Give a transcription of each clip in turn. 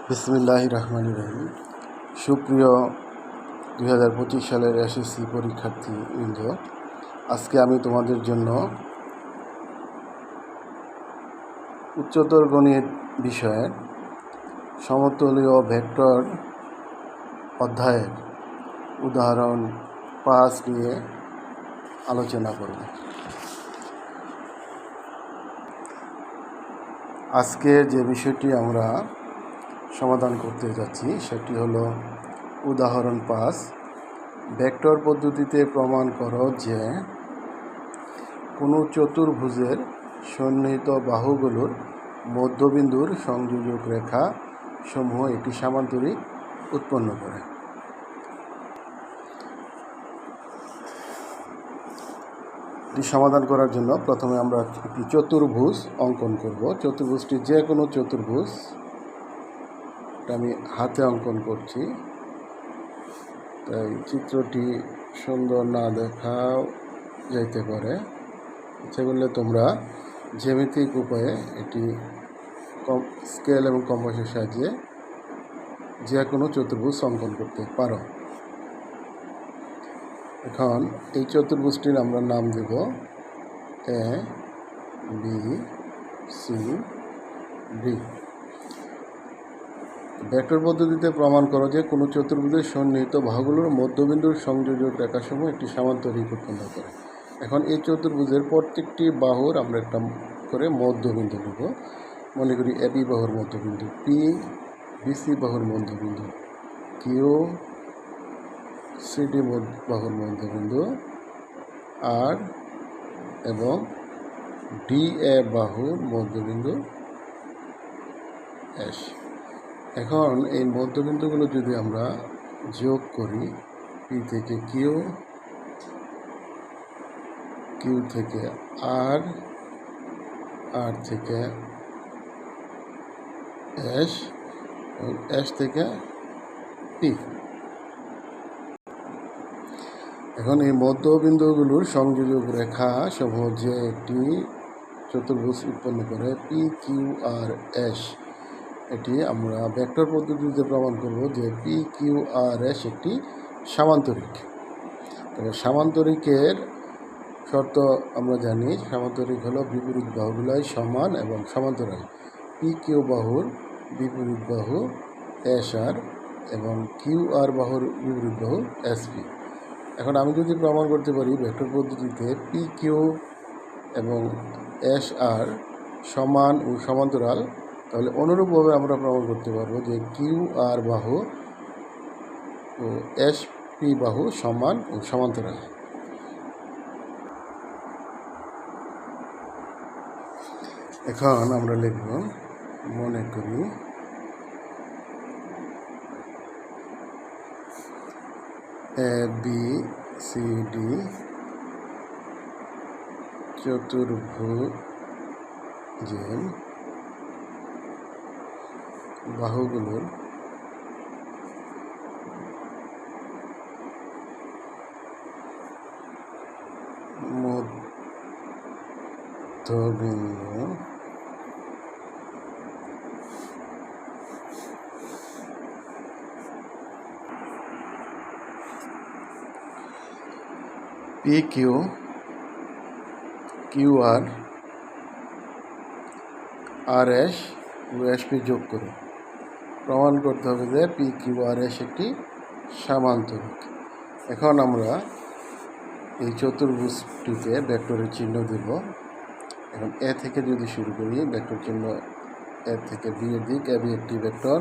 বিসমিল্লাহির রহমানির রহিম। সুপ্রিয় 2025 সালের এসএসসি পরীক্ষার্থীবৃন্দ, আজকে আমি তোমাদের জন্য উচ্চতর গণিত বিষয়ের সমতলীয় ভেক্টর অধ্যায়ের উদাহরণ 5 নিয়ে আলোচনা করব। আজকে যে বিষয়টি আমরা সমাধান করতে যাচ্ছি সেটি হলো উদাহরণ 5। ভেক্টর পদ্ধতিতে প্রমাণ করো যে কোনো চতুর্ভুজের সন্নিহিত বাহুগুলোর মধ্যবিন্দুর সংযোজক রেখা সমূহ একটি সামান্তরিক উৎপন্ন করে। এটি সমাধান করার জন্য প্রথমে আমরা একটি চতুর্ভুজ অঙ্কন করব। চতুর্ভুজটি যে কোনো চতুর্ভুজ, আমি হাতে অঙ্কন করছি, তাই চিত্রটি সুন্দর না দেখাও যাইতে পারে। ইচ্ছে করলে তোমরা জ্যামিতিক উপায়ে এটি স্কেল এবং কম্পাসের সাহায্যে যে কোনো চতুর্ভুজ অঙ্কন করতে পারো। এখন এই চতুর্ভুজটির আমরা নাম দেব A B C D. Vector পদ্ধতিতে প্রমাণ করো যে কোনো চতুর্ভুজের সন্নিহিত বাহুগুলোর মধ্যবিন্দুর সংযোজক রেখাসমূহ একটি সামান্তরিক উৎপন্ন করে। এখন এই চতুর্ভুজের প্রত্যেকটি বাহুর আমরা একটা করে মধ্যবিন্দু নেব। মনে করি এবি বাহুর মধ্যবিন্দু পি, বিসি বাহুর মধ্যবিন্দু কিউ, সিডি বাহুর মধ্যবিন্দু আর এবং ডি এ বাহুর মধ্যবিন্দু এস। এখন এই মধ্যবিন্দুগুলো যদি আমরা যোগ করি, পি থেকে কিউ, কিউ থেকে আর, আর থেকে এস এবং এস থেকে পি। এখন এই মধ্যবিন্দুগুলোর সংযোজক রেখা সমূহ যে একটি চতুর্ভুজ উৎপন্ন করে পি কিউ আর এস, এটি আমরা ভেক্টর পদ্ধতিতে প্রমাণ করব যে পি কিউ আর এস একটি সামান্তরিক। তবে সামান্তরিকের শর্ত আমরা জানি, সামান্তরিক হলো বিপরীত বাহুগুলাই সমান এবং সমান্তরাল। পি কিউ বাহুর বিপরীত বাহু এস আর এবং কিউ আর বাহুর বিপরীত বাহু এস পি। এখন আমি যদি প্রমাণ করতে পারি ভেক্টর পদ্ধতিতে পি কিউ এবং এস আর সমান ও সমান্তরাল, তাহলে অনুরূপভাবে আমরা প্রমাণ করতে পারবো যে কিউ আর বাহু ও এস পি বাহু সমান ও সমান্তরাল। এখন আমরা লিখব, মনে করি এ বি সি ডি চতুর্ভুজের বাহুগুলোর মধ্যবিন্দু পি কিউ, কিউ আর, আর এস ও এস পি যোগ করে প্রমাণ করতে হবে যে পি কিউ আর এস একটি সামান্তরিক। এখন আমরা এই চতুর্ভুজটিতে ভেক্টরের চিহ্ন দেব। এখন এ থেকে যদি শুরু করি, ভেক্টর চিহ্ন এ থেকে বি এর দিক, এ বি একটি ভেক্টর,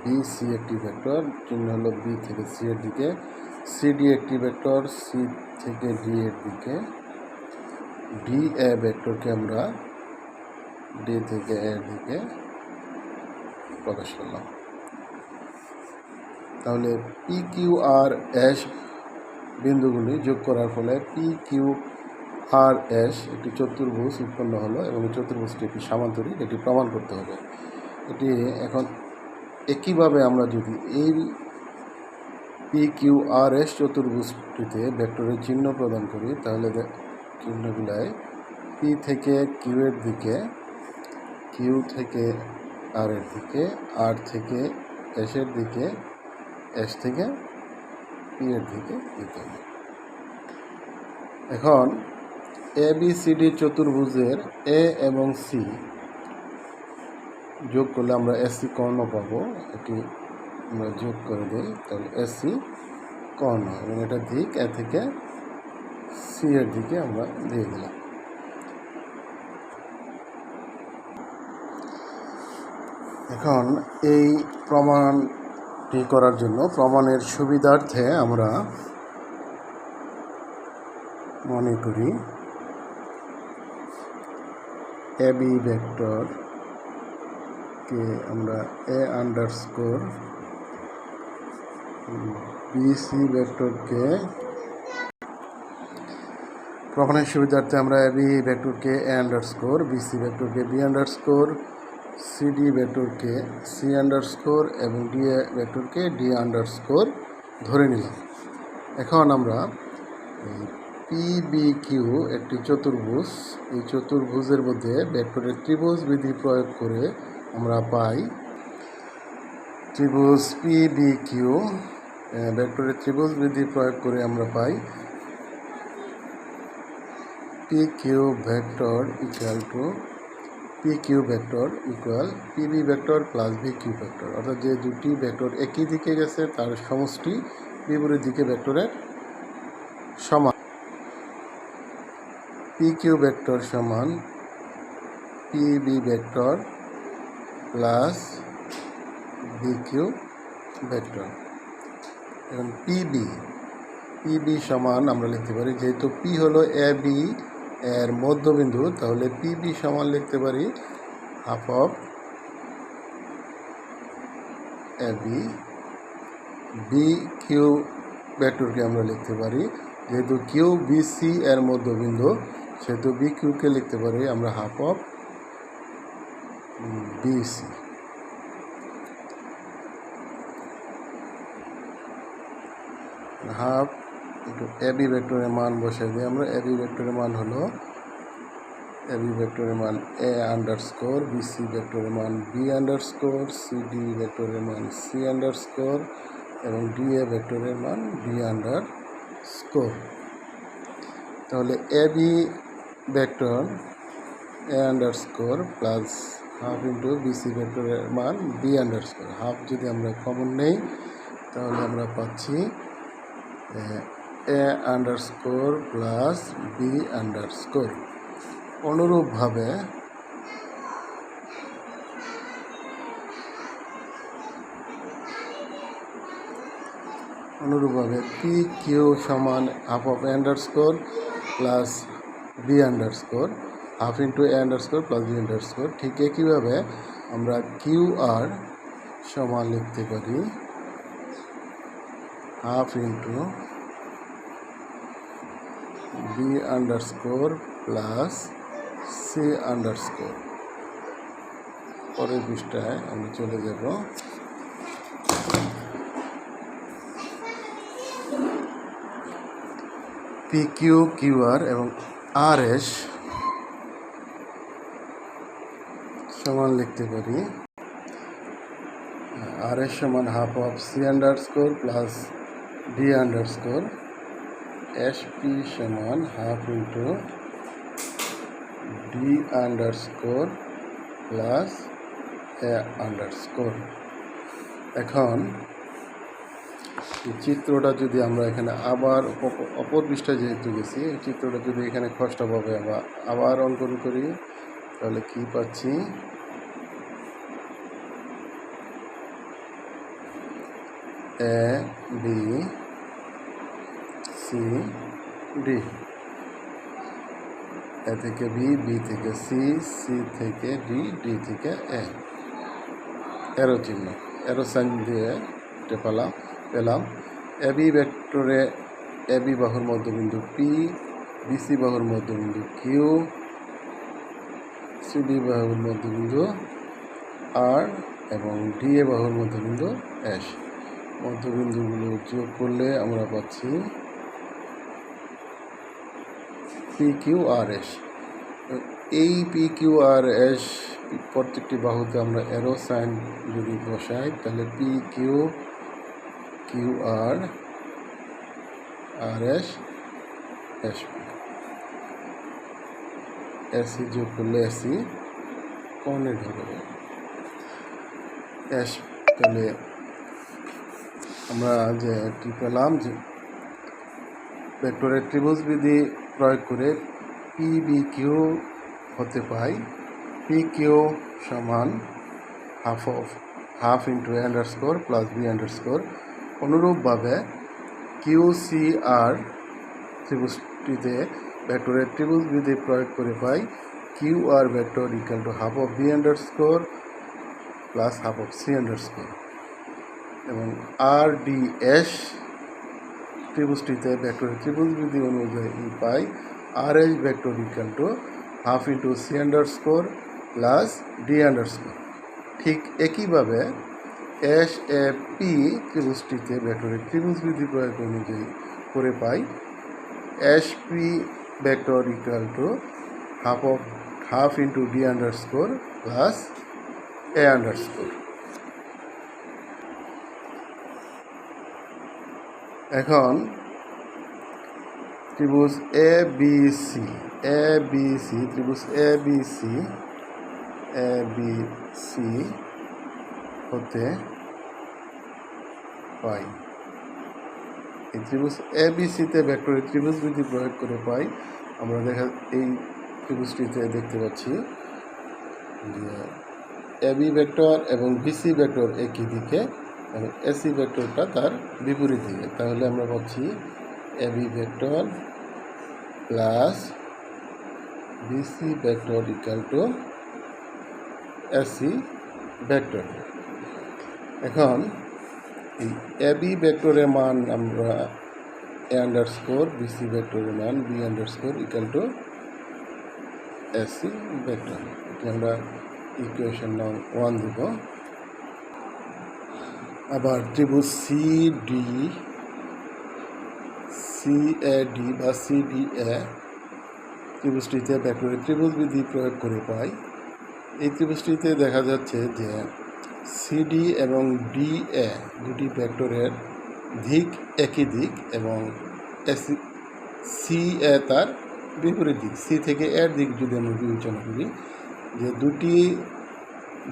বি সি একটি ভেক্টর, চিহ্ন হলো বি থেকে সি এর দিকে, সি ডি একটি ভেক্টর, সি থেকে ডি এর দিকে, ডি এ ভেক্টরকে আমরা ডি থেকে এর দিকে প্রকাশ করলাম। তাহলে পি কিউ আর এস বিন্দুগুলি যোগ করার ফলে পি কিউ আর এস একটি চতুর্ভুজ উৎপন্ন হলো এবং এই চতুর্ভুজটি একটি সামান্তরিক, এটি প্রমাণ করতে হবে। এটি এখন একইভাবে আমরা যদি এই পি কিউ আর এস চতুর্ভুজটিতে ভেক্টরের চিহ্ন প্রদান করি, তাহলে চিহ্নগুলায় পি থেকে কিউ এর দিকে, কিউ থেকে আর এর দিকে, আর থেকে এসের দিকে, এস থেকে পি এর দিকে দিতে হবে। এখন এ বি সি ডি চতুর্ভুজের এ এবং সি যোগ করলে আমরা এসি কর্ণ পাবো। এটি আমরা যোগ করে দিই, তাহলে এসি কর্ণ, এবং এটা দিক এ থেকে সি এর দিকে আমরা দিয়ে দিলাম। এখন এই প্রমাণটি করার জন্য প্রমাণের সুবিধার্থে আমরা মনে করি এ বি ভেক্টরকে আমরা এ আন্ডারস্কোর, বি সি ভেক্টরকে প্রমাণের সুবিধার্থে আমরা এ বি ভেক্টরকে এ আন্ডারস্কোর, বি সি ভেক্টরকে বি আন্ডারস্কোর, সি ডি ভেক্টরকে সি আন্ডারস্কোর এবং ডি এ ভেক্টরকে ডি আন্ডারস্কোর ধরে নিলাম। এখন আমরা পি বি কিউ একটি চতুর্ভুজ, এই চতুর্ভুজের মধ্যে ভেক্টরের ত্রিভুজ বিধি প্রয়োগ করে আমরা পাই ত্রিভুজ পি বি কিউ, ভেক্টরের ত্রিভুজ বিধি প্রয়োগ করে আমরা পাই P Q vector equal to P Q vector equal P B vector plus V Q vector, অর্থাৎ যে দুটি ভেক্টর একই দিকে গেছে তার সমষ্টি বিপরীত দিকে ভেক্টরের সমান। পি কিউ ভেক্টর সমান P B vector plus V Q vector. এবং পি বি সমান আমরা লিখতে পারি, যেহেতু পি হলো এ বি এর মধ্যবিন্দু, তাহলে পি বি সমান লিখতে পারি half of A B. B Q ভেক্টরকে আমরা লিখতে পারি, যেহেতু কিউ বি সি এর মধ্যবিন্দু, সেহেতু বি কিউকে লিখতে পারি আমরা half of B C. Half A B ভেক্টরের মান বসাই দিই আমরা। এ বি ভেক্টরের মান হলো, এ বি ভেক্টরের মান এ আন্ডারস্কোর, বি সি ভেক্টরের মান বি আন্ডারস্কোর, সি ডি ভেক্টরের মান সি আন্ডারস্কোর এবং ডি এ ভেক্টরের মান ডি আন্ডারস্কোর। তাহলে A B vector A underscore plus half into B C ভেক্টরের মান বি আন্ডারস্কোর। হাফ যদি আমরা কমন নেই তাহলে আমরা পাচ্ছি A underscore plus B underscore. অনুরূপভাবে পি কিউ সমান half of A underscore plus B underscore, half into A underscore plus B underscore. ঠিক একইভাবে আমরা কিউ আর সমান লিখতে পারি half into B underscore plus C underscore. পরের পৃষ্ঠায় আমরা চলে যাব। পি কিউ কিউ আর এবং আর এস সমান লিখতে পারি আর এস সমান half of C underscore plus D underscore, S P সমান half into D underscore plus A underscore. এখন এই চিত্রটা যদি আমরা এখানে আবার অপর পৃষ্ঠায় যেহেতু গেছি, এই চিত্রটা যদি এখানে খসড়াভাবে আবার অঙ্কন করি তাহলে কি পাচ্ছি, এ বি সি ডি, এ থেকে বি, বি থেকে সি, সি থেকে ডি, ডি থেকে এ। এরো চিহ্ন, এরো সাইন দিয়ে এটা পেলাম। এ বি ভেক্টরে এ বি বাহুর মধ্যবিন্দু পি, বি সি বাহুর মধ্যবিন্দু কিউ, সি ডি বাহুর মধ্যবিন্দু আর এবং ডি এ বাহুর মধ্যবিন্দু এস। মধ্যবিন্দুগুলো যোগ করলে আমরা পাচ্ছি পি কিউ আর এস। এই পি কিউ আর এস প্রত্যেকটি বাহুতে আমরা অ্যারো সাইন যদি বসাই তাহলে পি কিউ কিউ আর আর এস এস পি, এসি যোগ করলে এসি কোঅর্ডিনেট হবে এস। তাহলে আমরা যে কি পেলাম যে ভেক্টরের ত্রিভুজ বিধি প্রয়োগ করে পি বি কিউ হতে পাই পি কিউ সমান half into A underscore plus B underscore. অনুরূপভাবে কিউ সি আর ত্রিভুজটিতে ভেক্টরের ত্রিভুজ বিধি প্রয়োগ করে পাই Q R vector equal to half of B underscore plus half of C underscore. এবং আর ডি এস ত্রিভুজটিতে ভেক্টরের ত্রিভুজ বিধি অনুযায়ী পাই R S vector equal to half into C underscore plus D underscore. ঠিক একইভাবে এস এ পি ত্রিভুজটিতে ভেক্টরের ত্রিভুজ বিধি প্রয়োগ অনুযায়ী করে পাই S P vector equal to half into D underscore plus A underscore. এখন ত্রিভুজ এ বি সি ত্রিভুজ এ বি সি হতে পাই এই ত্রিভুজ এ বি সিতে ভেক্টরের ত্রিভুজ বিধি প্রয়োগ করে পাই আমরা এই ত্রিভুজটিতে দেখতে পাচ্ছি যে এ বি ভেক্টর এবং বিসি ভেক্টর একই দিকে এবং এসি ভেক্টরটা তার বিপরীত দিকে। তাহলে আমরা পাচ্ছি A B vector plus BC vector equal to AC vector. এখন এই এ বি ভেক্টরের মান আমরা এ আন্ডারস্কোর বিসি ভেক্টরের মান B underscore equal to AC vector. এটি আমরা ইকুয়েশন নং 1 দিব। আবার ত্রিভুজ সি এ ডি বা সি ডি এ ত্রিভুজটিতে ভেক্টরের ত্রিভুজ বিধি প্রয়োগ করে পাই এই ত্রিভুজটিতে দেখা যাচ্ছে যে সিডি এবং ডি এ দুটি ভেক্টরের দিক একই দিক এবং সি এ তার বিপরীত দিক। সি থেকে এর দিক যদি আমরা বিবেচনা করি যে দুটি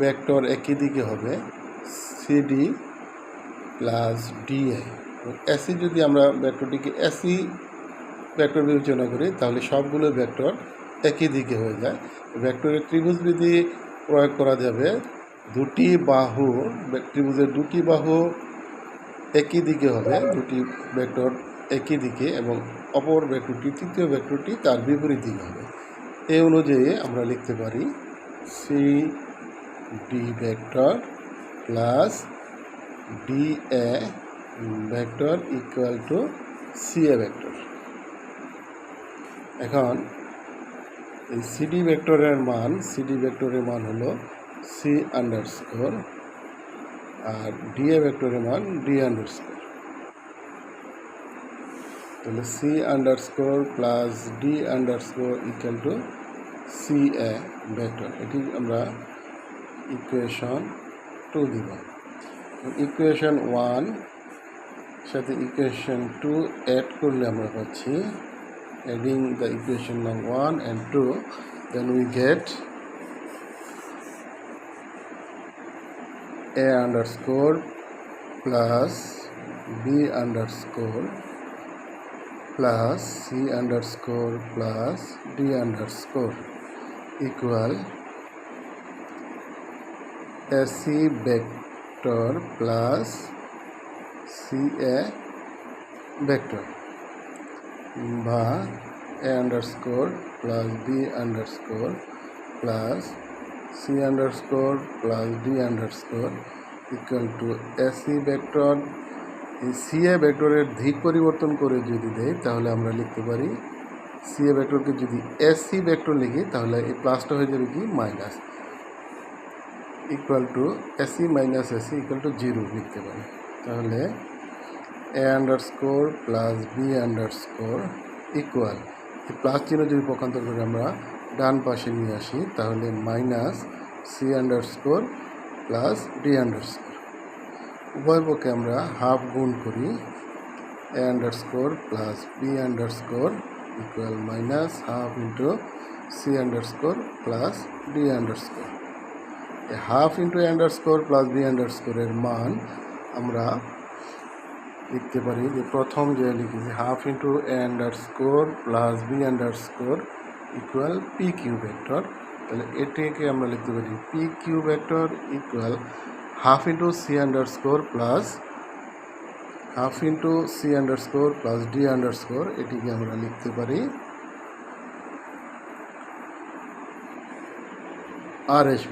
ভেক্টর একই দিকে হবে সিডি প্লাস ডিএ। এসি যদি আমরা ভেক্টরটিকে এসি ভেক্টর বিবেচনা করি তাহলে সবগুলো ভেক্টর একই দিকে হয়ে যায়। ভেক্টরের ত্রিভুজ বিধি প্রয়োগ করা যাবে দুটি বাহু ত্রিভুজের দুটি বাহু একই দিকে হবে দুটি ভেক্টর একই দিকে এবং অপর ভেক্টরটি তৃতীয় ভেক্টরটি তার বিপরীত দিকে হবে। এই অনুযায়ী আমরা লিখতে পারি C D vector plus D A vector equal to C A vector. এখন এই সিডি ভেক্টরের মান হলো সি আন্ডারস্কোর আর ডিএ ভেক্টরের মান ডি আন্ডারস্কোর। তাহলে C underscore plus D underscore equal to C A vector. এটি আমরা ইকুয়েশন 2 দিব। ইকুয়েশন 1 সাথে ইকুয়েশন 2 অ্যাড করলে আমরা পাচ্ছি adding the equation number 1 and 2 then we get a underscore plus b underscore plus c underscore plus d underscore equal ac vector plus ca vector বা a underscore plus b underscore plus c underscore plus d underscore equal to ac vector। এই C এ ভেক্টরের দিক পরিবর্তন করে যদি দেয় তাহলে আমরা লিখতে পারি সি এ ভেক্টরকে যদি এসি ভেক্টর লিখি তাহলে এই প্লাসটা হয়ে যাবে কি minus equal to AC minus AC equal to 0 লিখতে পারি। তাহলে a underscore plus B underscore equal এই প্লাস চিহ্ন যদি পক্ষান্তর করে আমরা ডান পাশে নিয়ে আসি তাহলে minus C underscore plus D underscore. উভয় পক্ষে আমরা হাফ গুণ করি, A underscore plus B underscore equal minus half into C underscore plus D underscore. Half into A underscore plus B আন্ডারস্কোরের মান আমরা লিখতে পারি যে প্রথম যে লিখেছি half into A underscore plus B underscore equal P Q vector. তাহলে এটিকে আমরা লিখতে পারি P Q vector equal half into C underscore plus D underscore. এটিকে আমরা লিখতে পারি আর এস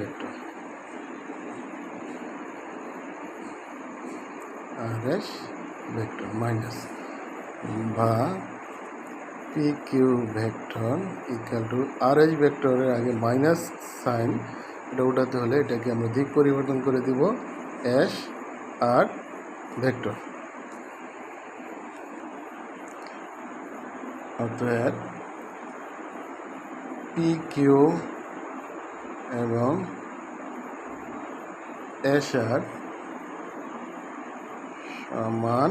ভেক্টর, মাইনাস বা P Q vector equal to R S ভেক্টরের আগে মাইনাস সাইন এটা উঠাতে হলে এটাকে আমরা দিক পরিবর্তন করে দিব এস আর ভেক্টর। অতএব পি কিউ এবং এস আর সমান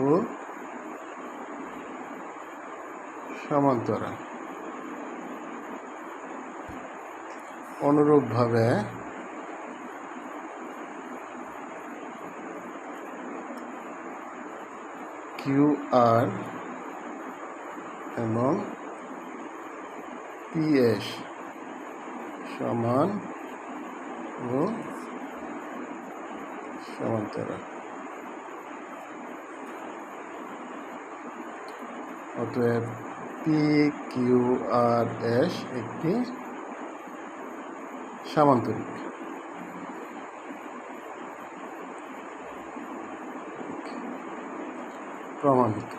ও সমান্তরাল। অনুরূপভাবে কিউ আর এবং পিএস সমান ও সমান্তরাল। অতএব পি কিউ আর এস একটি সামান্তরিক। প্রমাণিত।